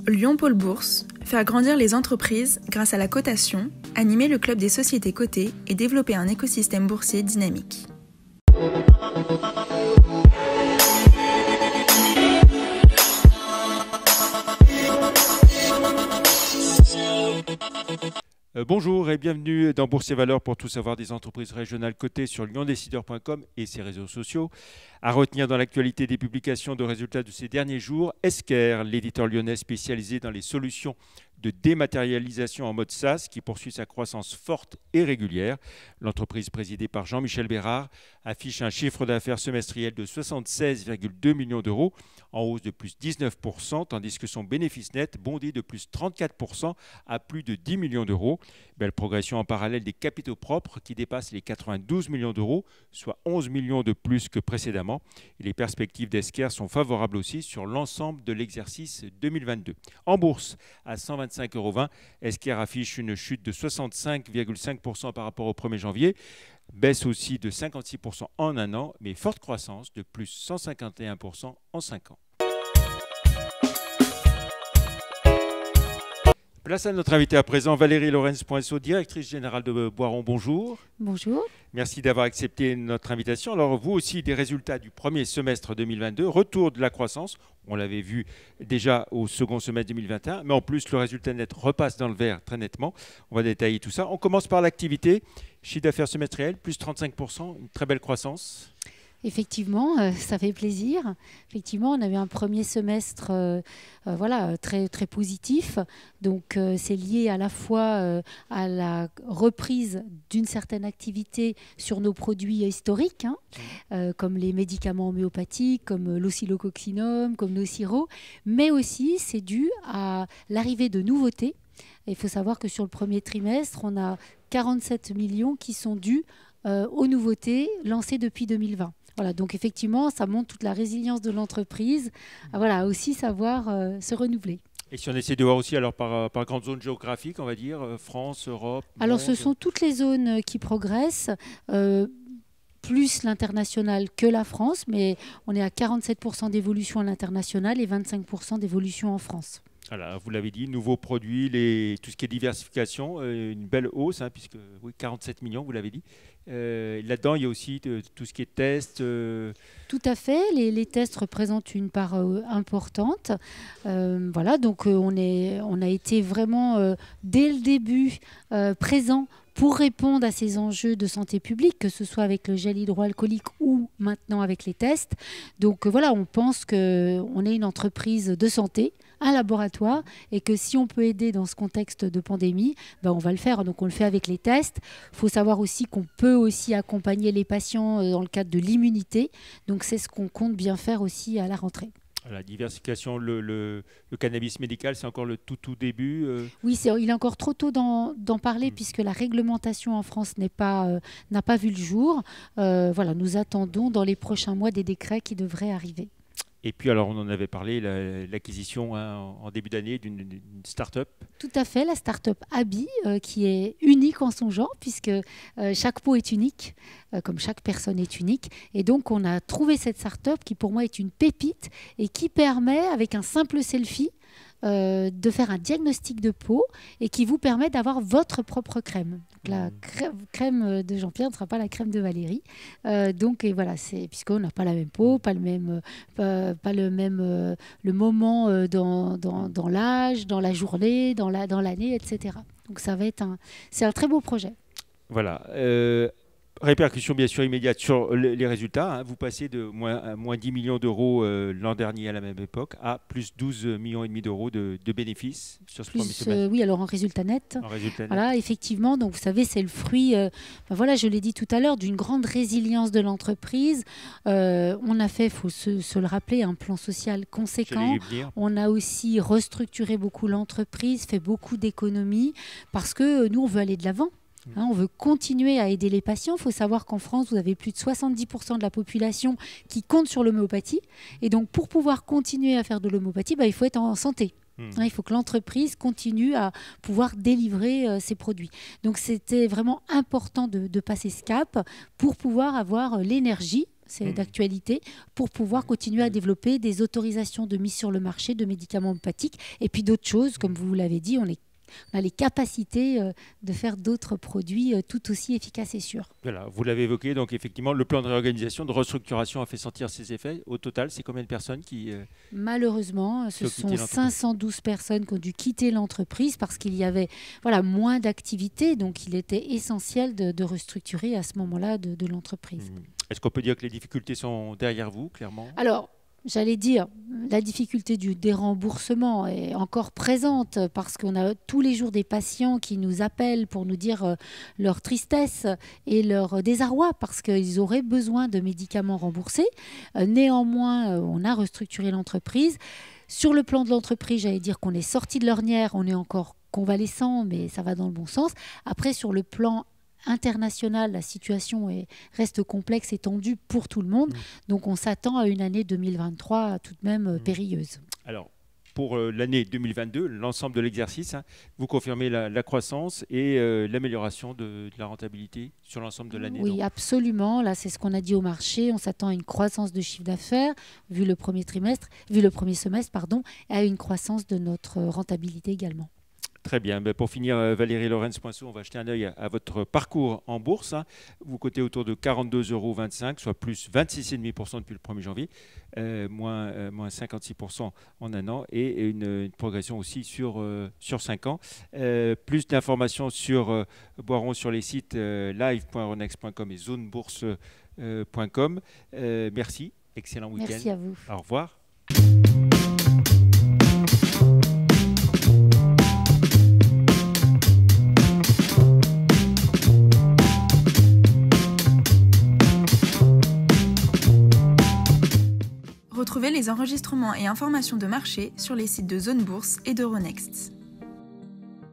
Lyon Pôle Bourse, faire grandir les entreprises grâce à la cotation, animer le club des sociétés cotées et développer un écosystème boursier dynamique. Bonjour et bienvenue dans Bourse et Valeurs pour tout savoir des entreprises régionales cotées sur lyondécideur.com et ses réseaux sociaux. À retenir dans l'actualité des publications de résultats de ces derniers jours, Esker, l'éditeur lyonnais spécialisé dans les solutions de dématérialisation en mode SaaS qui poursuit sa croissance forte et régulière. L'entreprise présidée par Jean-Michel Bérard affiche un chiffre d'affaires semestriel de 76,2 millions d'euros en hausse de plus 19%, tandis que son bénéfice net bondit de plus 34% à plus de 10 millions d'euros. Belle progression en parallèle des capitaux propres qui dépassent les 92 millions d'euros, soit 11 millions de plus que précédemment. Et les perspectives d'Esker sont favorables aussi sur l'ensemble de l'exercice 2022. En bourse, à 125,20 €, Esker affiche une chute de 65,5% par rapport au 1er janvier. Baisse aussi de 56% en un an, mais forte croissance de plus 151% en 5 ans. Place à notre invitée à présent, Valérie Lorenz-Poinceau, directrice générale de Boiron. Bonjour. Bonjour. Merci d'avoir accepté notre invitation. Alors vous aussi, des résultats du premier semestre 2022, retour de la croissance. On l'avait vu déjà au second semestre 2021, mais en plus le résultat net repasse dans le vert très nettement. On va détailler tout ça. On commence par l'activité. Chiffre d'affaires semestriel, plus 35%, une très belle croissance. Effectivement, ça fait plaisir. Effectivement, on a eu un premier semestre très, très positif. Donc, c'est lié à la fois à la reprise d'une certaine activité sur nos produits historiques, comme les médicaments homéopathiques, comme l'oscillococcinum, comme nos sirops. Mais aussi, c'est dû à l'arrivée de nouveautés. Il faut savoir que sur le premier trimestre, on a 47 millions qui sont dus aux nouveautés lancées depuis 2020. Voilà, donc effectivement, ça montre toute la résilience de l'entreprise, à aussi savoir se renouveler. Et si on essaie de voir aussi alors par grande zone géographique, on va dire France, Europe, alors monde. Ce sont toutes les zones qui progressent, plus l'international que la France, mais on est à 47% d'évolution à l'international et 25% d'évolution en France. Voilà, vous l'avez dit, nouveaux produits, tout ce qui est diversification, une belle hausse, puisque 47 millions, vous l'avez dit. Là-dedans, il y a aussi tout ce qui est tests. Tout à fait, les tests représentent une part importante. Donc on a été vraiment, dès le début, présent pour répondre à ces enjeux de santé publique, que ce soit avec le gel hydroalcoolique ou maintenant avec les tests. Donc on pense qu'on est une entreprise de santé, un laboratoire, et que si on peut aider dans ce contexte de pandémie, on va le faire. Donc on le fait avec les tests. Il faut savoir aussi qu'on peut aussi accompagner les patients dans le cadre de l'immunité. Donc c'est ce qu'on compte bien faire aussi à la rentrée. La diversification, le cannabis médical, c'est encore le tout début. Oui, il est encore trop tôt d'en parler puisque la réglementation en France n'a pas vu le jour. Nous attendons dans les prochains mois des décrets qui devraient arriver. Et puis, alors, on en avait parlé, l'acquisition en début d'année d'une start-up. Tout à fait, la start-up Abi, qui est unique en son genre, puisque chaque peau est unique, comme chaque personne est unique. Et donc, on a trouvé cette start-up qui, pour moi, est une pépite et qui permet, avec un simple selfie, de faire un diagnostic de peau et qui vous permet d'avoir votre propre crème. Donc, la crème de Jean-Pierre ne sera pas la crème de Valérie. Puisqu'on n'a pas la même peau, pas le même le moment dans l'âge, dans la journée, dans l'année, etc. Donc c'est un très beau projet. Voilà. Répercussion bien sûr immédiate sur les résultats. Vous passez de moins 10 millions d'euros l'an dernier à la même époque à plus 12,5 millions d'euros de bénéfices sur ce premier semestre. Oui, alors en résultat net. Voilà, effectivement. Donc vous savez, c'est le fruit, je l'ai dit tout à l'heure, d'une grande résilience de l'entreprise. On a fait, il faut se le rappeler, un plan social conséquent. On a aussi restructuré beaucoup l'entreprise, fait beaucoup d'économies parce que nous, on veut aller de l'avant. On veut continuer à aider les patients. Il faut savoir qu'en France, vous avez plus de 70% de la population qui compte sur l'homéopathie. Et donc, pour pouvoir continuer à faire de l'homéopathie, il faut être en santé. Il faut que l'entreprise continue à pouvoir délivrer ses produits. Donc, c'était vraiment important de passer ce cap pour pouvoir avoir l'énergie c'est d'actualité, pour pouvoir continuer à développer des autorisations de mise sur le marché de médicaments homéopathiques et puis d'autres choses, comme vous l'avez dit, on a les capacités de faire d'autres produits tout aussi efficaces et sûrs. Voilà, vous l'avez évoqué, donc effectivement, le plan de réorganisation, de restructuration a fait sentir ses effets. Au total, c'est combien de personnes qui... Malheureusement, ce sont 512 personnes qui ont dû quitter l'entreprise parce qu'il y avait moins d'activité, donc il était essentiel de restructurer à ce moment-là de l'entreprise. Est-ce qu'on peut dire que les difficultés sont derrière vous, clairement ? Alors, j'allais dire, la difficulté des remboursements est encore présente parce qu'on a tous les jours des patients qui nous appellent pour nous dire leur tristesse et leur désarroi parce qu'ils auraient besoin de médicaments remboursés. Néanmoins, on a restructuré l'entreprise. Sur le plan de l'entreprise, j'allais dire qu'on est sorti de l'ornière, on est encore convalescent, mais ça va dans le bon sens. Après, sur le plan international, la situation reste complexe et tendue pour tout le monde. Donc, on s'attend à une année 2023 tout de même périlleuse. Alors, pour l'année 2022, l'ensemble de l'exercice, vous confirmez la croissance et l'amélioration de la rentabilité sur l'ensemble de l'année. Oui, absolument. Là, c'est ce qu'on a dit au marché. On s'attend à une croissance de chiffre d'affaires, vu le premier semestre, et à une croissance de notre rentabilité également. Très bien. Pour finir, Valérie Lorenz-Poinceau, on va jeter un œil à votre parcours en bourse. Vous cotez autour de 42,25 €, soit plus 26,5% depuis le 1er janvier, moins 56% en un an et une progression aussi sur 5 ans. Plus d'informations sur Boiron sur les sites live.euronext.com et zonebourse.com. Merci. Excellent week-end. Merci à vous. Au revoir. Retrouvez les enregistrements et informations de marché sur les sites de Zone Bourse et d'Euronext.